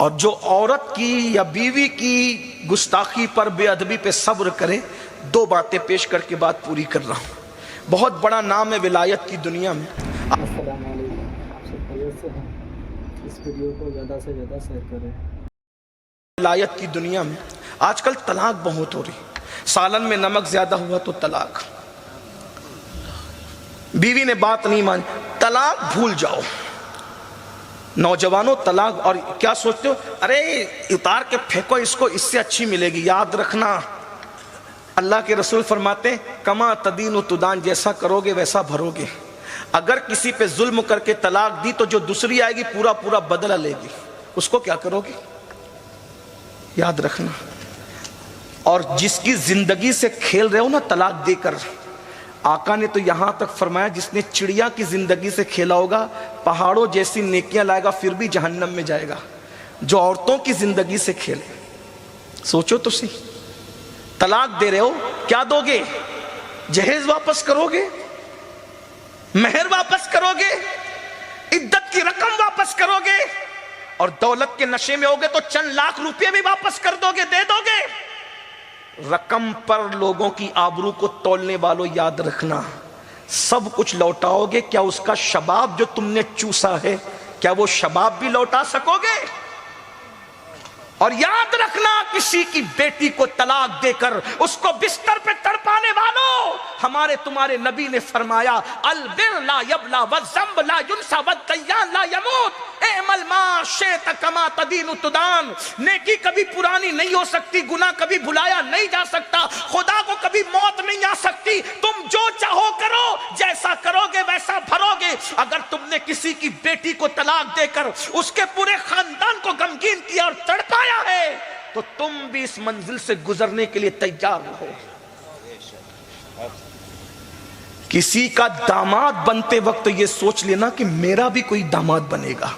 اور جو عورت کی یا بیوی کی گستاخی پر بے ادبی پہ صبر کرے، دو باتیں پیش کر کے بات پوری کر رہا ہوں۔ بہت بڑا نام ہے ولایت کی دنیا میں۔ السلام علیکم، آپ سب خیریت سے ہیں؟ اس ویڈیو کو زیادہ سے زیادہ شیئر کریں۔ ولایت کی دنیا میں آج کل طلاق بہت ہو رہی، سالن میں نمک زیادہ ہوا تو طلاق، بیوی نے بات نہیں مانی، طلاق بھول جاؤ۔ نوجوانوں طلاق، اور کیا سوچتے ہو؟ ارے اتار کے پھینکو اس کو، اس سے اچھی ملے گی۔ یاد رکھنا اللہ کے رسول فرماتے ہیں کما تدین و تدان، جیسا کرو گے ویسا بھرو گے۔ اگر کسی پہ ظلم کر کے طلاق دی تو جو دوسری آئے گی پورا پورا بدلہ لے گی، اس کو کیا کرو گے؟ یاد رکھنا۔ اور جس کی زندگی سے کھیل رہے ہو نا طلاق دے کر، آقا نے تو یہاں تک فرمایا جس نے چڑیا کی زندگی سے کھیلا ہوگا پہاڑوں جیسی نیکیاں لائے گا پھر بھی جہنم میں جائے گا۔ جو عورتوں کی زندگی سے کھیلے، سوچو تو صحیح، طلاق دے رہے ہو، کیا دو گے؟ جہیز واپس کرو گے؟ مہر واپس کرو گے؟ عدت کی رقم واپس کرو گے؟ اور دولت کے نشے میں ہوگے تو چند لاکھ روپے بھی واپس کر دو گے، دے دو گے؟ رقم پر لوگوں کی آبرو کو تولنے والوں یاد رکھنا، سب کچھ لوٹاؤ گے، کیا اس کا شباب جو تم نے چوسا ہے کیا وہ شباب بھی لوٹا سکو گے؟ اور یاد رکھنا کسی کی بیٹی کو طلاق دے کر اس کو بستر پہ تڑپانے والوں، ہمارے تمہارے نبی نے فرمایا البر لا یبلا والذنب لا ینسى والدیان لا یموت اعمل ما شئت کما تدین تدان۔ نیکی کبھی پرانی نہیں ہو سکتی، گناہ کبھی بھلایا نہیں جا سکتا، خدا کو کبھی موت نہیں آ سکتی۔ تم جو چاہو کرو، جیسا کرو گے ویسا بھرو گے۔ اگر تم نے کسی کی بیٹی کو طلاق دے کر اس کے پورے خاندان کو غمگین کیا اور تڑپایا ہے تو تم بھی اس منزل سے گزرنے کے لیے تیار رہو۔ کسی کا داماد بنتے وقت یہ سوچ لینا کہ میرا بھی کوئی داماد بنے گا۔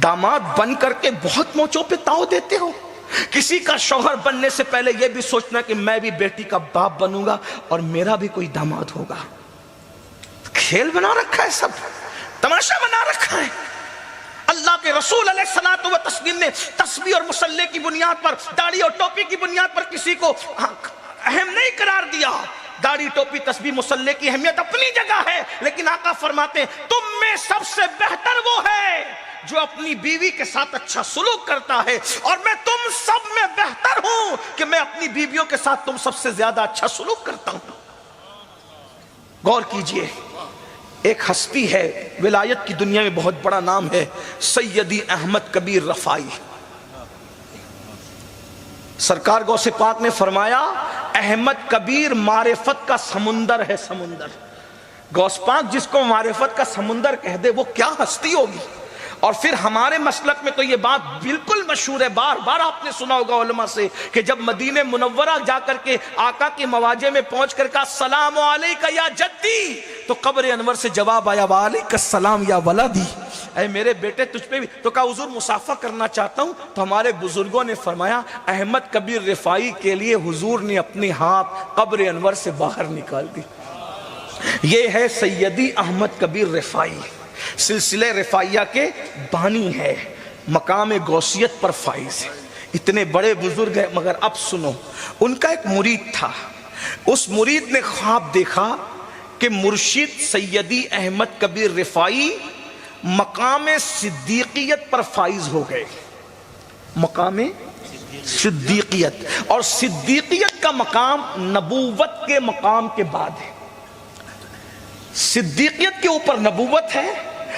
داماد بن کر کے بہت موچوں پہ تاؤ دیتے ہو۔ کسی کا شوہر بننے سے پہلے یہ بھی سوچنا کہ میں بھی بیٹی کا باپ بنوں گا اور میرا بھی کوئی داماد ہوگا۔ کھیل بنا رکھا ہے، سب تماشا بنا رکھا ہے۔ اللہ کے رسول علیہ الصلوۃ والتسلیم نے تسبیح اور مصلی کی بنیاد پر، داڑھی اور ٹوپی کی بنیاد پر کسی کو اہم نہیں قرار دیا۔ داڑھی ٹوپی تسبیح مصلی کی اہمیت اپنی جگہ ہے، لیکن آقا فرماتے ہیں تم میں سب سے بہتر وہ ہے جو اپنی بیوی کے ساتھ اچھا سلوک کرتا ہے، اور میں تم سب میں بہتر ہوں کہ میں اپنی بیویوں کے ساتھ تم سب سے زیادہ اچھا سلوک کرتا ہوں۔ غور کیجئے، ایک ہستی ہے ولایت کی دنیا میں، بہت بڑا نام ہے، سیدی احمد کبیر رفائی۔ سرکار غوث پاک نے فرمایا احمد کبیر معرفت کا سمندر ہے، سمندر۔ غوث پاک جس کو معرفت کا سمندر کہہ دے وہ کیا ہستی ہوگی۔ اور پھر ہمارے مسلک میں تو یہ بات بالکل مشہور ہے، بار بار آپ نے سنا ہوگا علماء سے کہ جب مدینہ منورہ جا کر کے آقا کے مواجہ میں پہنچ کر کہا السلام علیکہ یا جدی، تو قبر انور سے جواب آیا وعلیکہ السلام یا ولدی، اے میرے بیٹے تجھ پہ بھی۔ تو کہا حضور مصافحہ کرنا چاہتا ہوں، تو ہمارے بزرگوں نے فرمایا احمد کبیر رفائی کے لیے حضور نے اپنے ہاتھ قبر انور سے باہر نکال دی۔ یہ ہے سیدی احمد کبیر رفائی، سلسلہ رفائیہ کے بانی ہے، مقام غوثیت پر فائز ہے، اتنے بڑے بزرگ ہیں۔ مگر اب سنو، ان کا ایک مرید تھا، اس مرید نے خواب دیکھا کہ مرشد سیدی احمد کبیر رفائی مقام صدیقیت پر فائز ہو گئے۔ مقام صدیقیت، اور صدیقیت کا مقام نبوت کے مقام کے بعد ہے۔ صدیقیت کے اوپر نبوت ہے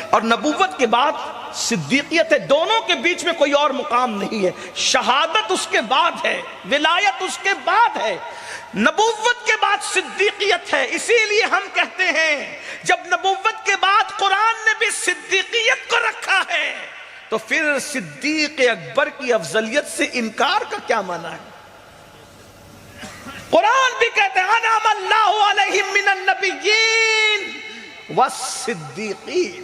اور نبوت کے بعد صدیقیت ہے، دونوں کے بیچ میں کوئی اور مقام نہیں ہے۔ شہادت اس کے بعد ہے، ولایت اس کے بعد ہے، نبوت کے بعد صدیقیت ہے۔ اسی لیے ہم کہتے ہیں جب نبوت کے بعد قرآن نے بھی صدیقیت کو رکھا ہے تو پھر صدیق اکبر کی افضلیت سے انکار کا کیا معنی ہے؟ قرآن بھی کہتے ہیں انعم اللہ علیہم من النبیین والصدیقین،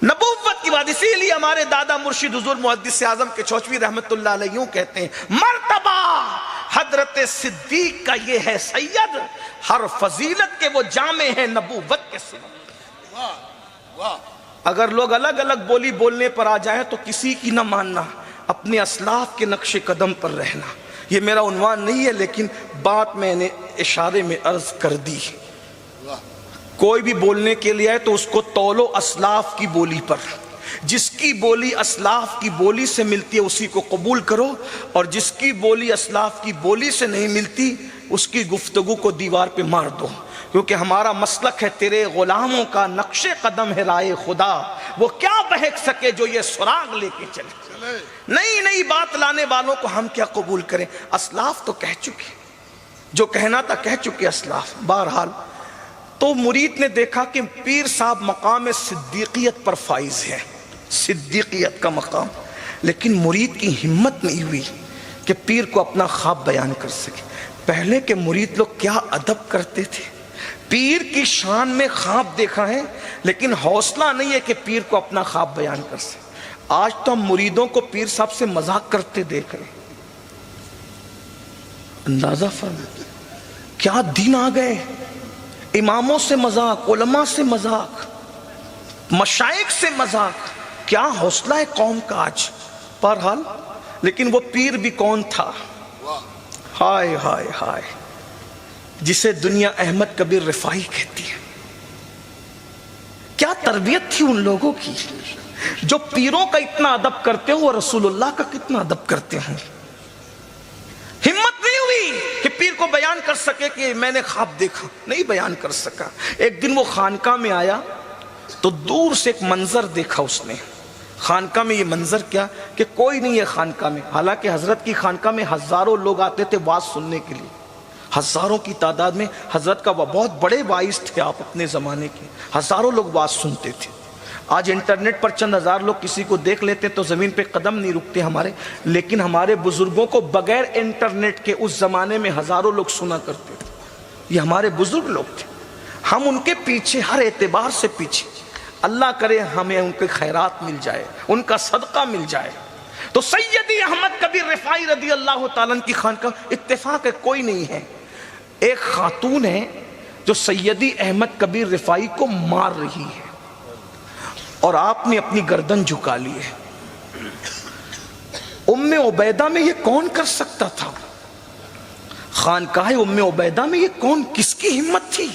نبوت کی بات۔ اسی لیے ہمارے دادا مرشد حضور محدث اعظم کے چوچوی رحمت اللہ علیہ یوں کہتے ہیں مرتبہ حضرت صدیق کا یہ ہے سید، ہر فضیلت کے وہ جامع ہیں نبوت کے سوا۔ اگر لوگ الگ الگ بولی بولنے پر آ جائیں تو کسی کی نہ ماننا، اپنے اسلاف کے نقش قدم پر رہنا۔ یہ میرا عنوان نہیں ہے، لیکن بات میں نے اشارے میں عرض کر دی۔ کوئی بھی بولنے کے لیے آئے تو اس کو تولو اسلاف کی بولی پر، جس کی بولی اسلاف کی بولی سے ملتی ہے اسی کو قبول کرو، اور جس کی بولی اسلاف کی بولی سے نہیں ملتی اس کی گفتگو کو دیوار پہ مار دو، کیونکہ ہمارا مسلک ہے تیرے غلاموں کا نقش قدم ہے رائے خدا، وہ کیا بہک سکے جو یہ سراغ لے کے چلے۔ نئی نئی بات لانے والوں کو ہم کیا قبول کریں؟ اسلاف تو کہہ چکے، جو کہنا تھا کہہ چکے اسلاف۔ بہرحال تو مرید نے دیکھا کہ پیر صاحب مقام صدیقیت پر فائز ہے، صدیقیت کا مقام، لیکن مرید کی ہمت نہیں ہوئی کہ پیر کو اپنا خواب بیان کر سکے۔ پہلے کے مرید لوگ کیا ادب کرتے تھے، پیر کی شان میں خواب دیکھا ہے، لیکن حوصلہ نہیں ہے کہ پیر کو اپنا خواب بیان کر سکے۔ آج تو ہم مریدوں کو پیر صاحب سے مذاق کرتے دیکھ رہے ہیں۔ اندازہ فرمائیں کیا دن آ گئے، اماموں سے مذاق، علماء سے مذاق، مشائخ سے مذاق، کیا حوصلہ ہے قوم کا آج۔ بہرحال لیکن وہ پیر بھی کون تھا، ہائے ہائے ہائے، جسے دنیا احمد کبیر رفاعی کہتی ہے۔ کیا تربیت تھی ان لوگوں کی، جو پیروں کا اتنا ادب کرتے ہو، رسول اللہ کا کتنا ادب کرتے ہیں۔ ہمت نہیں ہوئی کہ پیر کو بیان کر سکے کہ میں نے خواب دیکھا، نہیں بیان کر سکا۔ ایک دن وہ خانقاہ میں آیا تو دور سے ایک منظر دیکھا اس نے۔ خانقاہ میں یہ منظر کیا کہ کوئی نہیں ہے خانقاہ میں، حالانکہ حضرت کی خانقاہ میں ہزاروں لوگ آتے تھے واعظ سننے کے لیے، ہزاروں کی تعداد میں۔ حضرت کا بہت بڑے واعظ تھے آپ اپنے زمانے کے، ہزاروں لوگ واعظ سنتے تھے۔ آج انٹرنیٹ پر چند ہزار لوگ کسی کو دیکھ لیتے تو زمین پہ قدم نہیں رکتے ہمارے، لیکن ہمارے بزرگوں کو بغیر انٹرنیٹ کے اس زمانے میں ہزاروں لوگ سنا کرتے تھے۔ یہ ہمارے بزرگ لوگ تھے، ہم ان کے پیچھے ہر اعتبار سے پیچھے۔ اللہ کرے ہمیں ان کے خیرات مل جائے، ان کا صدقہ مل جائے۔ تو سیدی احمد کبیر رفاعی رضی اللہ تعالیٰ عنہ کی خانقاہ، اتفاق ہے کوئی نہیں ہے، ایک خاتون ہے جو سیدی احمد کبیر رفاعی کو مار رہی ہے، اور آپ نے اپنی گردن جھکا لی ہے۔ ام عبیدہ میں یہ کون کر سکتا تھا؟ خانقاہ ام عبیدہ میں یہ کون، کس کی ہمت تھی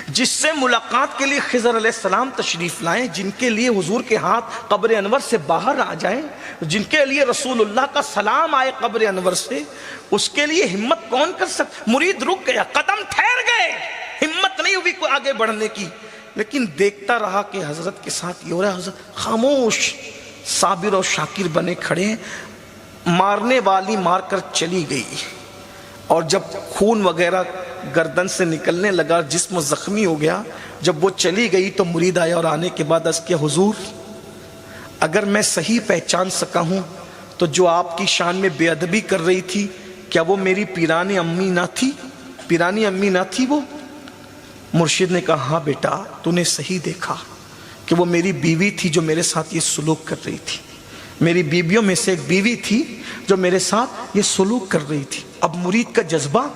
جس سے ملاقات کے لیے خضر علیہ السلام تشریف لائیں، جن کے لیے حضور کے ہاتھ قبر انور سے باہر آ جائیں، جن کے لیے رسول اللہ کا سلام آئے قبر انور سے، اس کے لیے ہمت کون کر سکتا؟ مرید رک گیا، قدم ٹھہر گئے، ہمت نہیں ہوئی کوئی آگے بڑھنے کی، لیکن دیکھتا رہا کہ حضرت کے ساتھ یہ ہو رہا ہے۔ حضرت خاموش صابر اور شاکر بنے کھڑے ہیں۔ مارنے والی مار کر چلی گئی، اور جب خون وغیرہ گردن سے نکلنے لگا، جسم زخمی ہو گیا، جب وہ چلی گئی تو مرید آیا اور آنے کے بعد عرض کیا حضور اگر میں صحیح پہچان سکا ہوں تو جو آپ کی شان میں بے ادبی کر رہی تھی کیا وہ میری پیرانی امی نہ تھی؟ پیرانی امی نہ تھی وہ؟ مرشد نے کہا ہاں بیٹا تو نے صحیح دیکھا کہ وہ میری بیوی تھی جو میرے ساتھ یہ سلوک کر رہی تھی، میری بیویوں میں سے ایک بیوی تھی جو میرے ساتھ یہ سلوک کر رہی تھی۔ اب مرید کا جذبہ،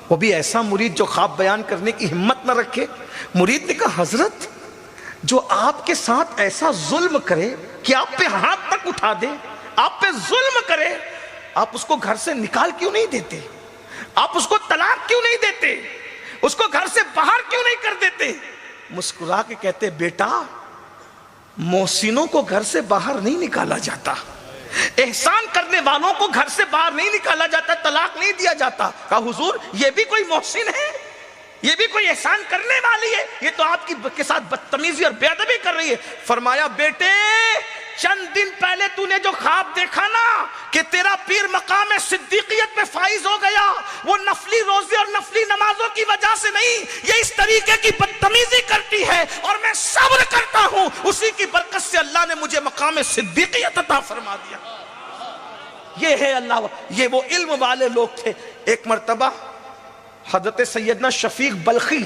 وہ بھی ایسا مرید جو خواب بیان کرنے کی ہمت نہ رکھے، مرید نے کہا حضرت جو آپ کے ساتھ ایسا ظلم کرے کہ آپ پہ ہاتھ تک اٹھا دے، آپ پہ ظلم کرے، آپ اس کو گھر سے نکال کیوں نہیں دیتے؟ آپ اس کو طلاق کیوں نہیں دیتے؟ اس کو گھر سے باہر کیوں نہیں کر دیتے؟ مسکرا کے کہتے بیٹا محسنوں کو گھر سے باہر نہیں نکالا جاتا، احسان کرنے والوں کو گھر سے باہر نہیں نکالا جاتا، طلاق نہیں دیا جاتا۔ کہا حضور یہ بھی کوئی محسن ہے، یہ بھی کوئی احسان کرنے والی ہے، یہ تو آپ کے ساتھ بدتمیزی اور بے ادبی کر رہی ہے۔ فرمایا بیٹے چند دن پہلے تو نے جو خواب دیکھا نا کہ تیرا پیر مقام صدیقیت میں فائز ہو گیا، وہ نفلی روزے اور نفلی نمازوں کی وجہ سے نہیں، یہ اس طریقے کی بدتمیزی کرتی ہے اور میں صبر کرتا ہوں، اسی کی برکت سے اللہ نے مجھے مقام صدیقیت عطا فرما دیا۔ یہ ہے اللہ، یہ وہ علم والے لوگ تھے۔ ایک مرتبہ حضرت سیدنا شفیق بلخی،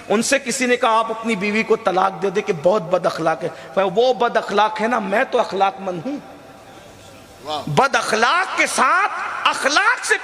ان سے کسی نے کہا آپ اپنی بیوی کو طلاق دے دے کہ بہت بد اخلاق ہے۔ وہ بد اخلاق ہے نا، میں تو اخلاق مند ہوں۔ بد اخلاق کے ساتھ اخلاق سے